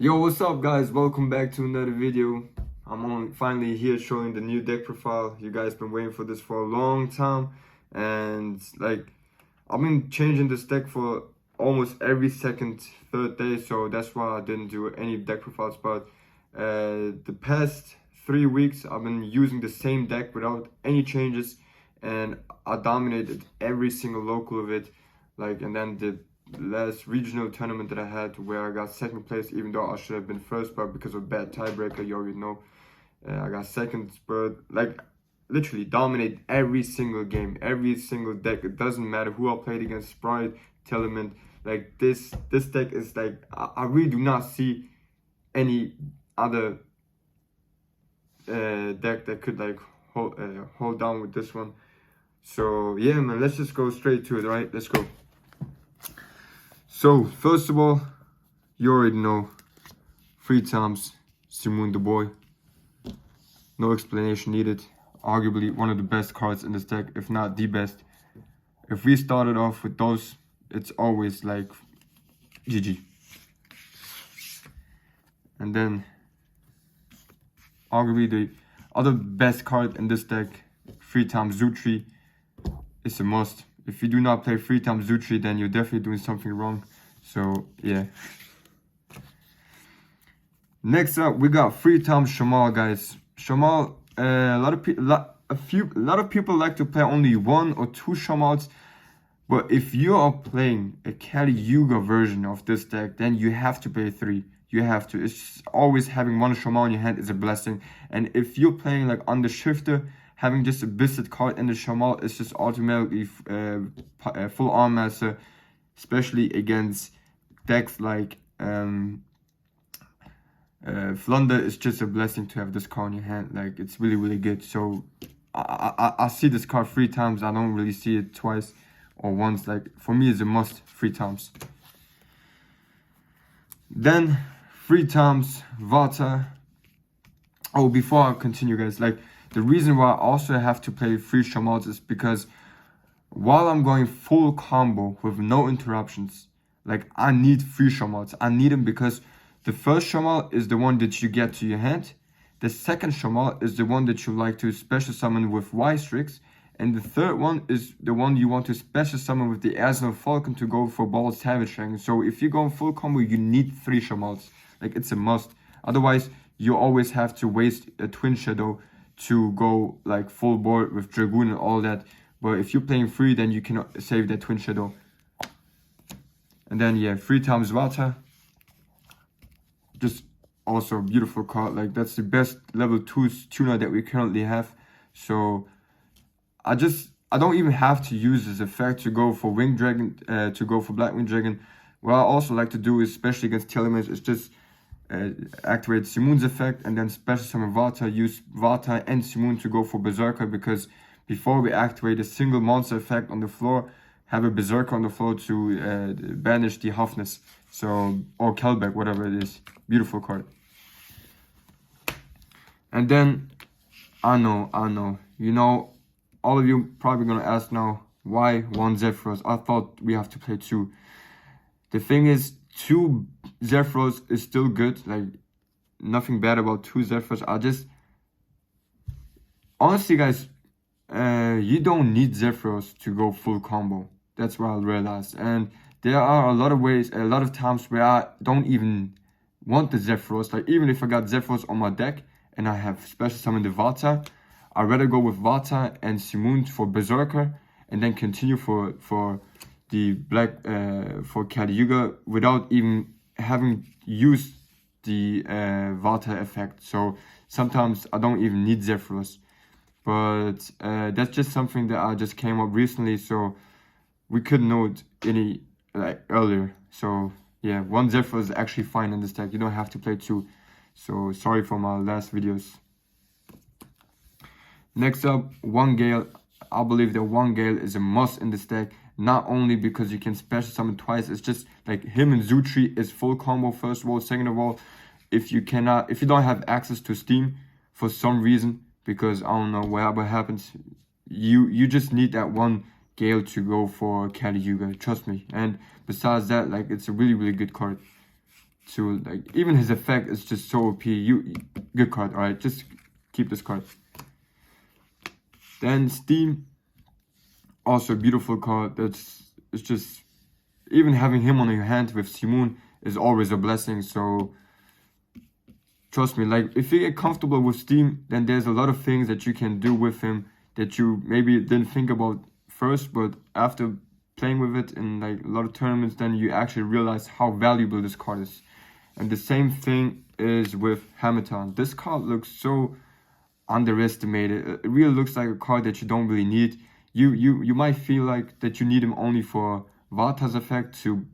Yo, what's up guys? Welcome back to another video. Finally here showing the new deck profile. You guys been waiting for this for a long time, and I've been changing this deck for almost every second, third day, so that's why I didn't do any deck profiles. But the past 3 weeks I've been using the same deck without any changes, and I dominated every single local of it. And then the last regional tournament that I had, where I got second place, even though I should have been first, but because of bad tiebreaker, you already know, I got second. But literally dominate every single game, every single deck. It doesn't matter who I played against, Sprite, Telement. This deck is I really do not see any other deck that could hold down with this one. So yeah, man, let's just go straight to it, right? Let's go. So, first of all, you already know, 3 times Simoon the Boy. No explanation needed. Arguably one of the best cards in this deck, if not the best. If we started off with those, it's always like GG. And then, arguably the other best card in this deck, 3 times Zutri, is a must. If you do not play 3 times Zutri, then you're definitely doing something wrong. So yeah. Next up, we got 3 times Shamal, guys. Shamal, a lot of people like to play only 1 or 2 Shamals. But if you are playing a Kali Yuga version of this deck, then you have to play 3. You have to. It's always having 1 Shamal in your hand is a blessing. And if you're playing on the Shifter, having just a Bisset card in the Shamal is just automatically full arm master, especially against decks like Flunder. Is just a blessing to have this card in your hand. It's really, really good. So I see this card 3 times. I don't really see it twice or once. For me, it's a must 3 times. Then 3 times Vata. Oh, before I continue, guys, the reason why I also have to play 3 Shamals is because while I'm going full combo with no interruptions, I need 3 Shamals. I need them because the first Shamal is the one that you get to your hand. The second Shamal is the one that you like to special summon with Y-Strix. And the third one is the one you want to special summon with the Aslan Falcon to go for Bald Savage Dragon. So if you go in full combo, you need 3 Shamals. It's a must. Otherwise, you always have to waste a Twin Shadow to go full board with Dragoon and all that. But if you're playing 3, then you can save that Twin Shadow. And then yeah, 3 times Vata. Just also a beautiful card. That's the best level 2 tuner that we currently have. So I don't even have to use this effect to go for Wing Dragon, to go for Blackwing Dragon. What I also like to do, especially against Telemans, is just activate Simoon's effect and then special summon Vata, use Vata and Simoon to go for Berserker, because before we activate a single monster effect on the floor, have a Berserker on the floor to banish the Huffness. So, or Kelbeck, whatever it is. Beautiful card. And then, I know, you know, all of you probably gonna ask now, why 1 Zephyros? I thought we have to play 2. The thing is, 2 Zephyros is still good. Nothing bad about 2 Zephyros. Honestly, guys, you don't need Zephyros to go full combo. That's what I realized. And there are a lot of ways, a lot of times where I don't even want the Zephyros. Even if I got Zephyros on my deck and I have special summoned the Vata, I'd rather go with Vata and Simoon for Berserker and then continue for the for Kali Yuga without even having used the Vata effect. So sometimes I don't even need Zephyros. But that's just something that I just came up recently, so we couldn't know it any earlier. So yeah, 1 Zephyros is actually fine in this deck. You don't have to play 2. So sorry for my last videos. Next up, 1 Gale. I believe that 1 Gale is a must in this deck. Not only because you can special summon twice, it's just him and Zutri is full combo, first of all. Second of all, if you don't have access to Steam for some reason, because I don't know what happens, you just need that 1 Gale to go for Kali Yuga, trust me. And besides that, it's a really, really good card. to like, even his effect is just so OP. Good card, alright, just keep this card. Then Steam, also a beautiful card. It's just, even having him on your hand with Simoon is always a blessing. So trust me, like if you get comfortable with Steam, then there's a lot of things that you can do with him that you maybe didn't think about first, but after playing with it in like a lot of tournaments, then you actually realize how valuable this card is. And the same thing is with Hamilton. This card looks so underestimated. It really looks like a card that you don't really need. You might feel like that you need him only for Varta's effect to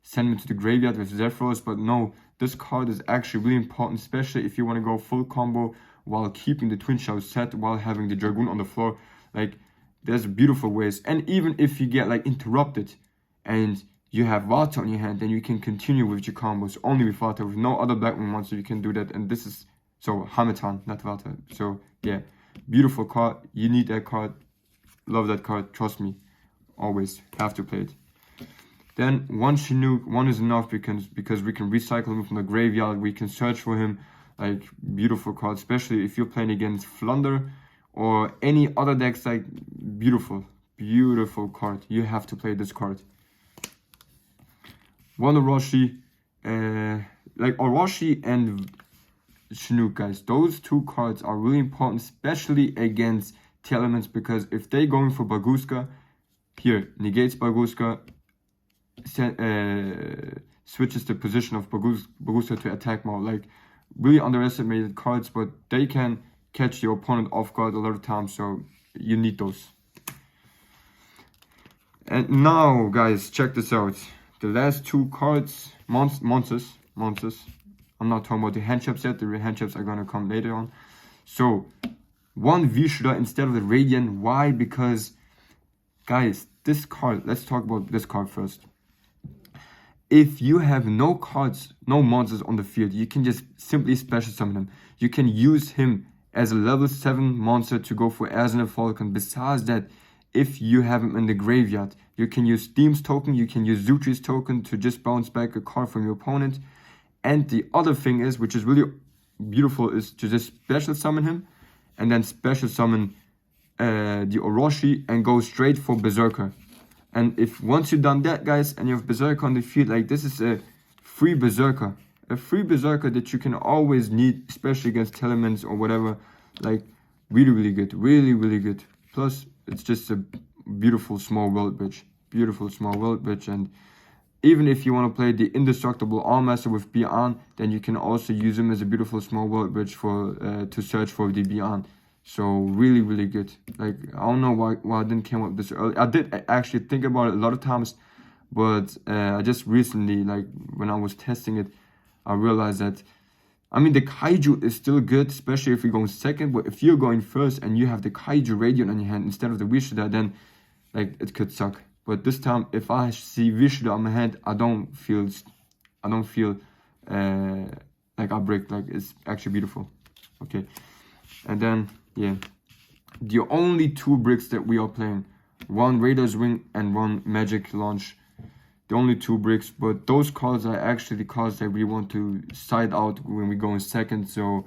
send him to the graveyard with Zephyros, but no, this card is actually really important, especially if you want to go full combo while keeping the Twin Shadows set, while having the Dragoon on the floor. Like, there's beautiful ways. And even if you get like interrupted and you have Varta on your hand, then you can continue with your combos only with Varta, with no other Blackwing monster you can do that. And this is, so Hamilton, not Varta. So yeah, beautiful card. You need that card. Love that card, trust me. Always have to play it. Then one Chinook, one is enough because we can recycle him from the graveyard. We can search for him. Like, beautiful card, especially if you're playing against Flunder or any other decks. Like, beautiful card. You have to play this card. One Orochi, like Orochi and Chinook, guys. Those two cards are really important, especially against Elements, because if they going for Baguska, here negates Baguska, switches the position of Baguska to attack mode. Like, really underestimated cards, but they can catch your opponent off guard a lot of times, so you need those. And now, guys, check this out. The last two cards, monsters. I'm not talking about the Handshots yet. The Handshots are gonna come later on. So one Vishra instead of the Radiant. Why? Because, guys, this card, let's talk about this card first. If you have no cards, no monsters on the field, you can just simply special summon him. You can use him as a level 7 monster to go for Azan and Falcon. Besides that, if you have him in the graveyard, you can use Steam's token, you can use Zutri's token to just bounce back a card from your opponent. And the other thing is, which is really beautiful, is to just special summon him and then special summon the Orochi and go straight for Berserker. And if once you've done that, guys, and you have Berserker on the field, like, this is a free Berserker. A free Berserker that you can always need, especially against Elements or whatever. Like, really good. Really good. Plus, it's just a beautiful small world bridge. And even if you want to play the indestructible Allmaster with Beyond, then you can also use him as a beautiful small world bridge for to search for the Beyond. So really good. Like, I don't know why I didn't come up with this early. I did actually think about it a lot of times, but I just recently, like when I was testing it, I realized that, I mean, the Kaiju is still good, especially if you're going second. But if you're going first and you have the Kaiju Radiant on your hand instead of the Vishra, then like it could suck. But this time, if I see Vishra on my hand, I don't feel like I break. Like, it's actually beautiful. Okay, and then yeah, the only two bricks that we are playing, one Raider's Wing and one Magic Launch. The only two bricks, but those cards are actually the cards that we want to side out when we go in second. So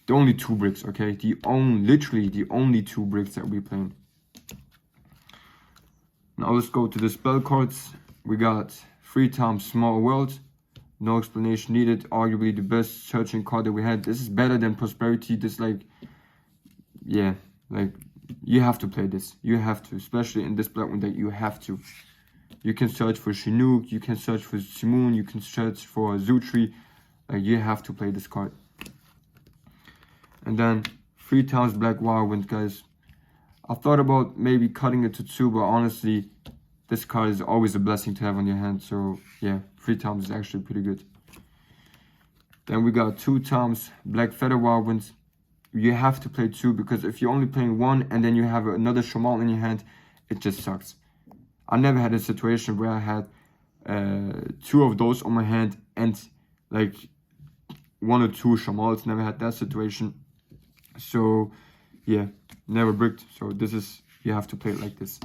the only two bricks, okay? Literally the only two bricks that we playing. Now let's go to the spell cards. We got 3 times Small World. No explanation needed. Arguably the best searching card that we had. This is better than Prosperity. This, like, yeah, like, you have to play this. You have to, especially in this Blackwing deck, you have to. You can search for Chinook, you can search for Simoon, you can search for Zutri. Like, you have to play this card. And then 3 times Black Wild, guys. I thought about maybe cutting it to 2, but honestly, this card is always a blessing to have on your hand. So yeah, 3 times is actually pretty good. Then we got 2 times Black Feather Wild. You have to play 2, because if you're only playing 1 and then you have another Shamal in your hand, it just sucks. I never had a situation where I had 2 of those on my hand and like 1 or 2 Shamals. Never had that situation. So yeah, never bricked. So this is, you have to play it like this.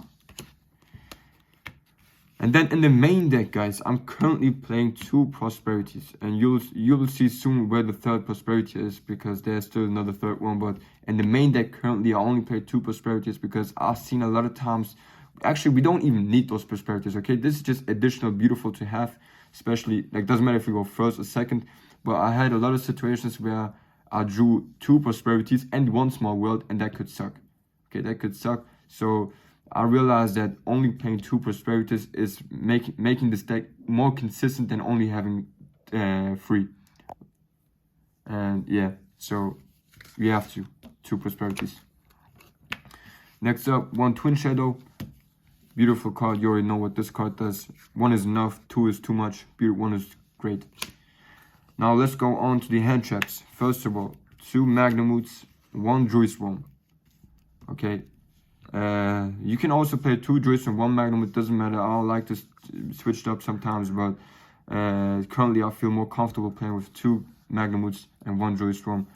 And then in the main deck, guys, I'm currently playing 2 prosperities, and you'll see soon where the 3rd prosperity is, because there's still another 3rd one. But in the main deck currently, I only play 2 prosperities because I've seen a lot of times, actually we don't even need those prosperities, okay? This is just additional beautiful to have, especially, like, doesn't matter if you go first or second. But I had a lot of situations where I drew 2 prosperities and 1 small world, and that could suck. Okay, that could suck. So I realized that only playing 2 prosperities is making this deck more consistent than only having 3. And yeah, so we have 2 prosperities. Next up, 1 Twin Shadow. Beautiful card. You already know what this card does. 1 is enough, 2 is too much. 1 is great. Now let's go on to the hand traps. First of all, 2 Magnamoots, 1 Druid Swarm. Okay. You can also play 2 Druids and 1 Magnum. It doesn't matter. I like to switch it up sometimes, but currently I feel more comfortable playing with 2 Magnamoots and 1 Druid Swarm.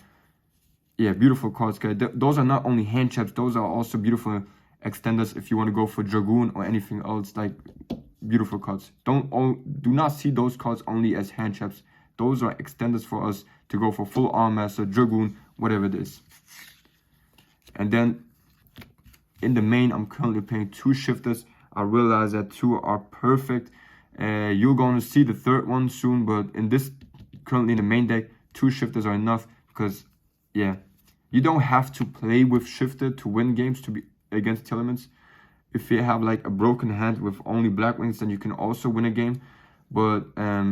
Yeah, beautiful cards, guys. Those are not only hand traps, those are also beautiful extenders if you want to go for Dragoon or anything else. Like, beautiful cards. Do not see those cards only as hand traps. Those are extenders for us to go for full Arm Master, Dragoon, whatever it is. And then in the main, I'm currently playing 2 shifters. I realize that 2 are perfect. You're going to see the 3rd one soon, but in this, currently in the main deck, 2 shifters are enough because, yeah, you don't have to play with shifter to win games to be against elements. If you have like a broken hand with only Blackwings, then you can also win a game. But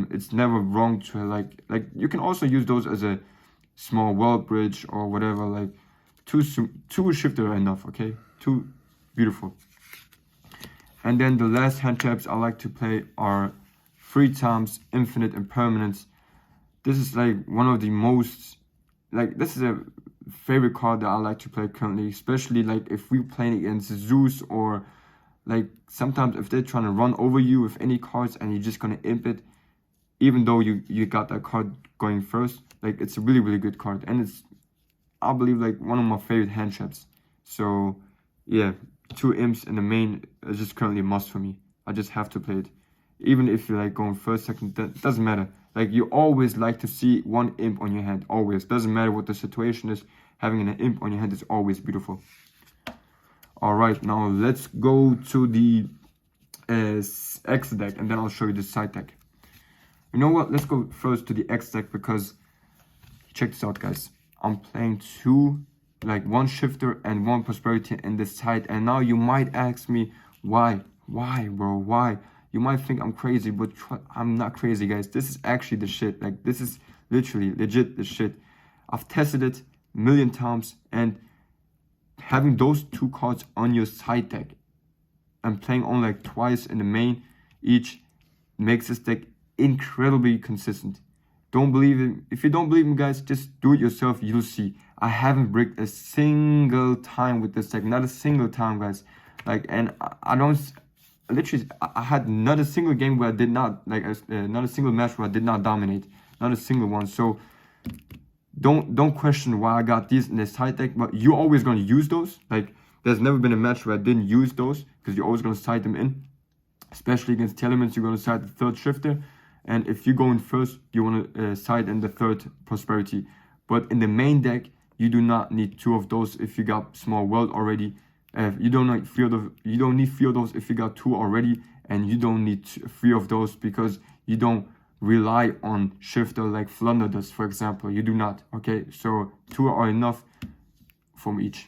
it's never wrong to like you can also use those as a small world bridge or whatever. Like 2 shifter are enough, okay? 2, beautiful. And then the last hand traps I like to play are 3 times Infinite Impermanence. This is like one of the most, like, this is a favorite card that I like to play currently, especially like if we're playing against Zeus, or like sometimes if they're trying to run over you with any cards and you're just gonna imp it, even though you got that card going first. Like, it's a really, really good card, and it's, I believe, like one of my favorite hand traps. So yeah, 2 imps in the main is just currently a must for me. I just have to play it. Even if you're like going first, second, that doesn't matter. Like, you always like to see 1 imp on your hand, always. Doesn't matter what the situation is, having an imp on your hand is always beautiful. Alright, now let's go to the X deck, and then I'll show you the side deck. You know what, let's go first to the X deck, because check this out, guys. I'm playing 2, like 1 shifter and 1 prosperity in this side, and now you might ask me, why, bro, why? You might think I'm crazy, but I'm not crazy, guys. This is actually the shit. Like, this is literally legit the shit. I've tested it a million times, and having those 2 cards on your side deck and playing only like twice in the main each makes this deck incredibly consistent. Don't believe it. If you don't believe me, guys, just do it yourself. You'll see. I haven't bricked a single time with this deck. Not a single time, guys. Like, and I don't, literally, I had not a single game where I did not, like, not a single match where I did not dominate. Not a single one. So don't question why I got these in the side deck, but you're always going to use those. Like, there's never been a match where I didn't use those, because you're always going to side them in. Especially against Telements, you're going to side the 3rd shifter. And if you go in first, you want to side in the 3rd prosperity. But in the main deck, you do not need 2 of those if you got small world already. You don't need 3 of those if you got 2 already, and you don't need 3 of those because you don't rely on shifter like Flunder does, for example. You do not. Okay, so 2 are enough from each.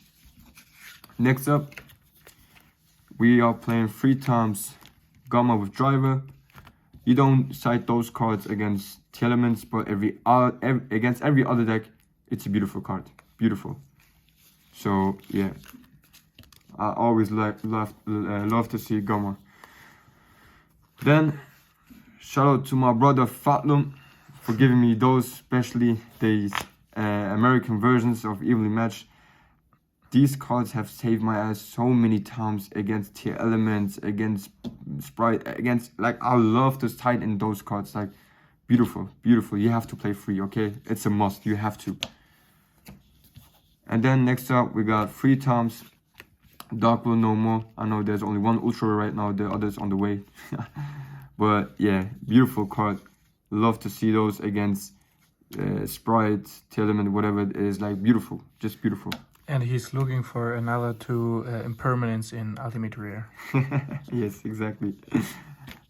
Next up, we are playing 3 times Gamma with Driver. You don't side those cards against Telements, but against every other deck, it's a beautiful card. Beautiful. So yeah, I always love to see Gamma. Then shout out to my brother Fatlum for giving me those, especially these American versions of Evenly Matched. These cards have saved my ass so many times against tier elements, against sprite, against, like, I love to side in those cards. Like, beautiful, beautiful. You have to play 3, okay? It's a must. You have to. And then next up, we got 3 times Dark Will no more. I know there's only one Ultra right now, the other's on the way. But yeah, beautiful card. Love to see those against Sprite, Telement, whatever it is. Like, beautiful. Just beautiful. And he's looking for another 2 impermanents in Ultimate Rare. Yes, exactly.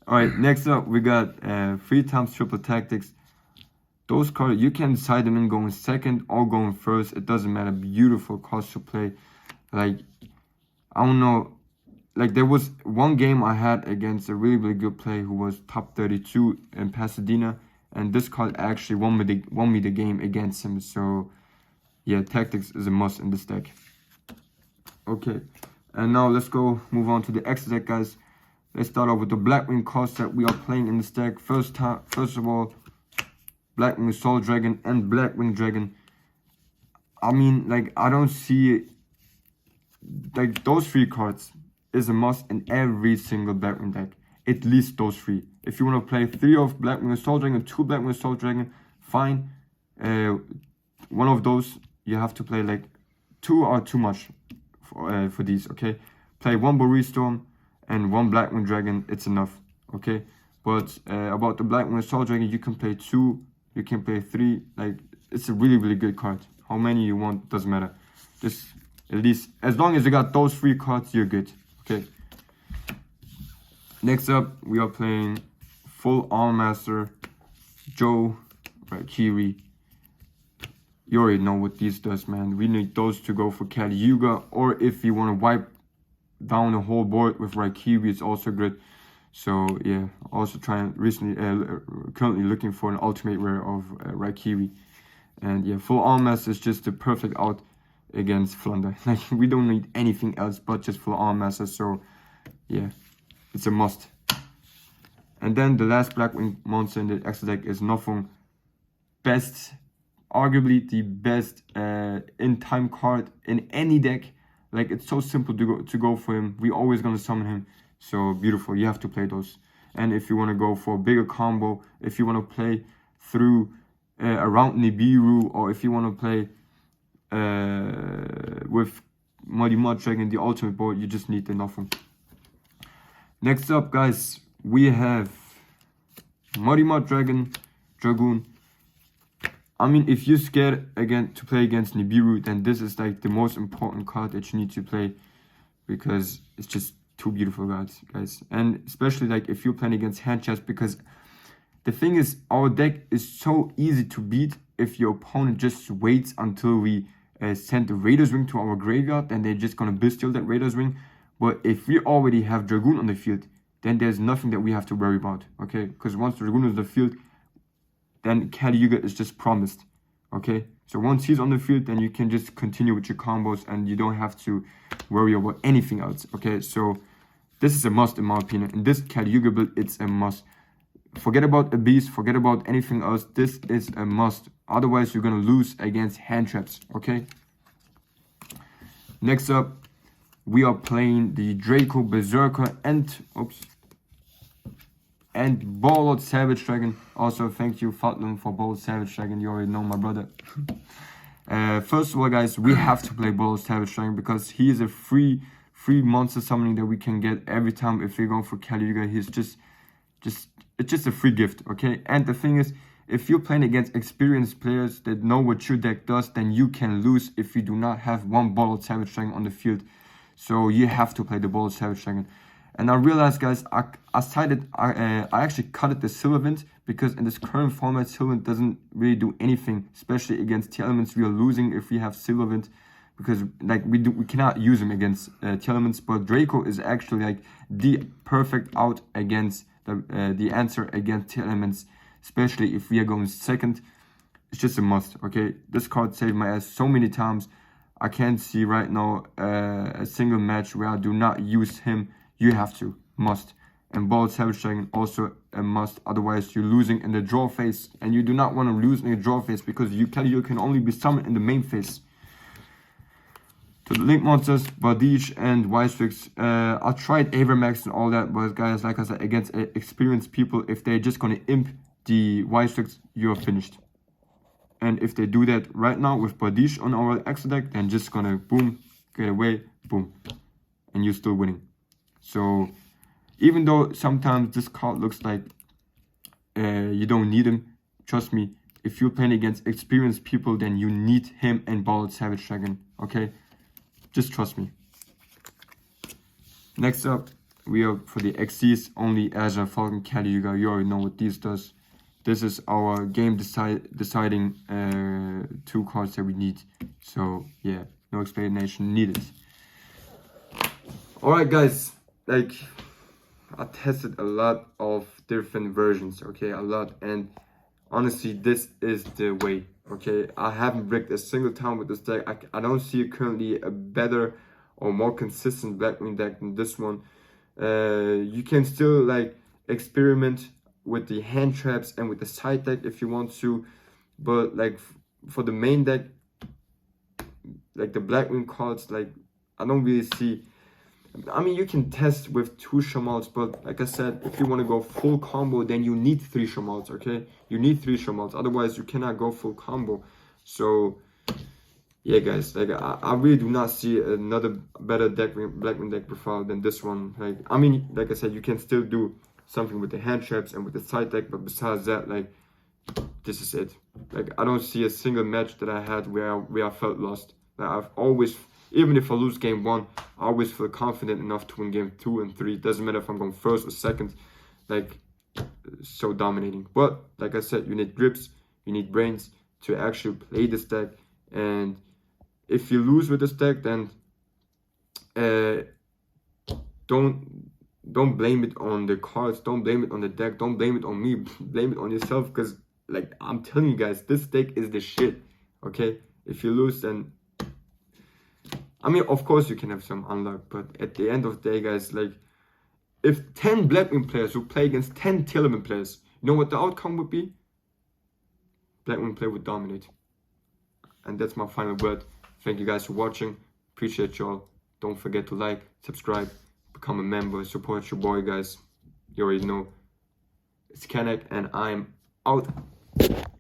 Alright, next up we got 3 times triple tactics. Those cards, you can decide them in going second or going first. It doesn't matter. Beautiful cards to play. Like, I don't know. Like, there was one game I had against a really, really good player who was top 32 in Pasadena. And this card actually won me the game against him. So, yeah, tactics is a must in this deck. Okay, and now let's go move on to the extra deck, guys. Let's start off with the Blackwing cards that we are playing in this deck. First of all, Blackwing Soul Dragon and Blackwing Dragon. I mean, like, I don't see it. Like, those 3 cards is a must in every single Blackwing deck. At least those 3. If you want to play 3 of Blackwing Soul Dragon, 2 Blackwing Soul Dragon, fine. One of those you have to play. Like, 2 are too much for these. Okay, play 1 Boree Storm and 1 Blackwing Dragon. It's enough. Okay, but about the Blackwing Soul Dragon, you can play 2. You can play 3. Like, it's a really, really good card. How many you want doesn't matter. Just at least, as long as you got those 3 cards, you're good. Okay. Next up, we are playing Full Arm Master, Joe, Valkyrie. You already know what these does, man. We need those to go for Caliuga, or if you want to wipe down the whole board with Valkyrie, it's also good. So yeah, also currently looking for an ultimate rare of Valkyrie. And yeah, Full Arm Master is just the perfect out against Flunder. Like, we don't need anything else but just Full Arm Master. So yeah, it's a must. And then the last Blackwing monster in the extra deck is Nothung. Arguably the best in-time card in any deck. Like, it's so simple to go for him. We always gonna summon him. So beautiful. You have to play those. And if you want to go for a bigger combo, if you want to play through around Nibiru, or if you want to play with Muddy Mud Dragon, the ultimate board, you just need the Nothung. Next up, guys, we have Muddy Mud Dragoon. I mean, if you're scared again to play against Nibiru, then this is like the most important card that you need to play, because it's just too beautiful, guys. And especially like if you're playing against Handshots, because the thing is, our deck is so easy to beat if your opponent just waits until we send the Raiders Ring to our graveyard, then they're just gonna bestial that Raiders Ring. But if we already have Dragoon on the field, then there's nothing that we have to worry about, okay? Because once Dragoon is on the field, then Caliuga is just promised, okay? So once he's on the field, then you can just continue with your combos and you don't have to worry about anything else, okay? So this is a must in my opinion. In this Caliuga build, it's a must. Forget about a beast, forget about anything else. This is a must. Otherwise, you're gonna lose against hand traps, okay? Next up, we are playing the Draco Berserker and Ballard Savage Dragon. Also, thank you, Fatlum, for Ballard Savage Dragon. You already know my brother. First of all, guys, we have to play Ballard Savage Dragon because he is a free monster summoning that we can get every time if we're going for Caliuga. He's it's just a free gift, okay? And the thing is, if you're playing against experienced players that know what your deck does, then you can lose if you do not have one Ballard Savage Dragon on the field. So you have to play the Ballard Savage Dragon. And I realized, guys, I actually cut the Sylvant because in this current format, Sylvant doesn't really do anything, especially against T-Elements. We are losing if we have Sylvant because like we cannot use him against T-Elements. But Draco is actually like the perfect out against the answer against T-Elements, especially if we are going second. It's just a must, okay? This card saved my ass so many times. I can't see right now a single match where I do not use him. You have to, must. And Ballard Savage Dragon also a must. Otherwise, you're losing in the draw phase, and you do not want to lose in the draw phase because you can only be summoned in the main phase. To the Link monsters, Bardiche and Wisewix. I tried Avermax and all that, but guys, like I said, against experienced people, if they're just gonna imp the Wisewix, you're finished. And if they do that right now with Bardiche on our extra deck, then just gonna boom, get away, boom. and you're still winning. So even though sometimes this card looks like you don't need him, trust me, if you're playing against experienced people, then you need him and Bald Savage Dragon, okay? Just trust me. Next up, we are for the XCs, only Azure, Falcon, Caliuga. You already know what these does. This is our game deciding 2 cards that we need. So yeah, no explanation needed. Alright guys, like I tested a lot of different versions, okay, a lot, and honestly this is the way, okay. I haven't bricked a single time with this deck. I don't see currently a better or more consistent Blackwing deck than this one. You can still like experiment with the hand traps and with the side deck if you want to, but like for the main deck, like the Blackwing cards, like I don't really see. I mean, you can test with 2 Shamals, but like I said, if you want to go full combo, then you need 3 Shamals, okay? You need 3 Shamals, otherwise you cannot go full combo. So yeah guys, like I really do not see another better Blackwing deck profile than this one. Like I mean, like I said, you can still do something with the hand traps and with the side deck, but besides that, like this is it. Like I don't see a single match that I had where I felt lost. Like I've always, even if I lose game 1, I always feel confident enough to win game 2 and 3. Doesn't matter if I'm going first or second. Like so dominating. But like I said, you need grips, you need brains to actually play this deck. And if you lose with this deck, then don't blame it on the cards, don't blame it on the deck, don't blame it on me, blame it on yourself, because like I'm telling you guys, this deck is the shit, okay? If you lose, then I mean, of course you can have some unluck, but at the end of the day, guys, like if 10 Blackwing players would play against 10 Telemon players, you know what the outcome would be? Blackwing player would dominate. And that's my final word. Thank you guys for watching. Appreciate y'all. Don't forget to like, subscribe, become a member, support your boy, guys. You already know. It's Kanek, and I'm out.